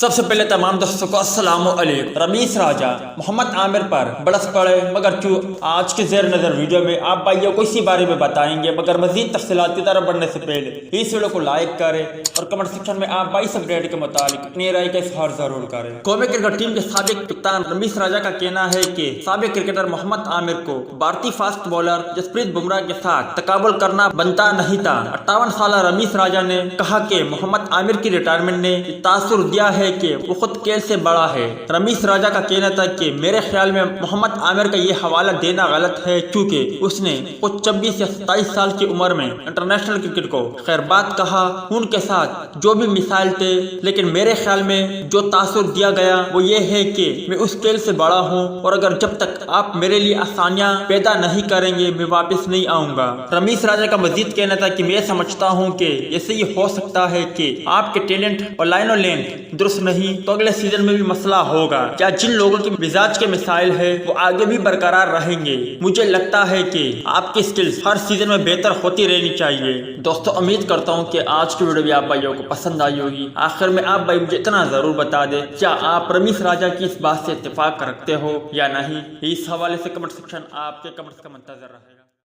سب سے پہلے تمام دوستوں کو السلام علیکم۔ رمیز راجہ محمد عامر پر برس پڑے، مگر کیوں؟ آج کے زیر نظر ویڈیو میں آپ بھائیوں کو اسی بارے میں بتائیں گے، مگر مزید تفصیلات کی طرف بڑھنے سے پہلے اس ویڈیو کو لائک کریں اور کمنٹ سیکشن میں آپ بھائی سب ڈیٹ کے متعلق اپنی رائے کا اظہار ضرور کریں۔ قومی کرکٹ ٹیم کے سابق کپتان رمیز راجہ کا کہنا ہے کہ سابق کرکٹر محمد عامر کو بھارتی فاسٹ بالر جسپریت بمراہ کے ساتھ تقابل کرنا بنتا نہیں تھا۔ 58 سالہ رمیز راجہ نے کہا کہ محمد عامر کی ریٹائرمنٹ نے تاثر دیا ہے کہ وہ خود کھیل سے بڑا ہے۔ رمیز راجہ کا کہنا تھا کہ میرے خیال میں محمد عامر کا یہ حوالہ دینا غلط ہے، کیونکہ اس نے خود 26 یا 27 سال کی عمر میں انٹرنیشنل کرکٹ کو خیر بات کہا۔ ان کے ساتھ جو بھی مثال تھے، لیکن میرے خیال میں جو تاثر دیا گیا وہ یہ ہے کہ میں اس کھیل سے بڑا ہوں، اور اگر جب تک آپ میرے لیے آسانیاں پیدا نہیں کریں گے میں واپس نہیں آؤں گا۔ رمیز راجہ کا مزید کہنا تھا کہ میں سمجھتا ہوں کہ ایسے یہ ہو سکتا ہے کہ آپ کے ٹیلنٹ اور لائن و لین درست نہیں تو اگلے سیزن میں بھی مسئلہ ہوگا۔ کیا جن لوگوں کے مزاج کے مسائل ہے وہ آگے بھی برقرار رہیں گے؟ مجھے لگتا ہے کہ آپ کی سکلز ہر سیزن میں بہتر ہوتی رہنی چاہیے۔ دوستو امید کرتا ہوں کہ آج کی ویڈیو بھی آپ بھائیوں کو پسند آئی ہوگی۔ آخر میں آپ بھائی مجھے اتنا ضرور بتا دیں، کیا آپ رمیز راجہ کی اس بات سے اتفاق رکھتے ہو یا نہیں؟ اس حوالے سے کمنٹ سیکشن آپ کے کمنٹس کا منتظر رہے گا۔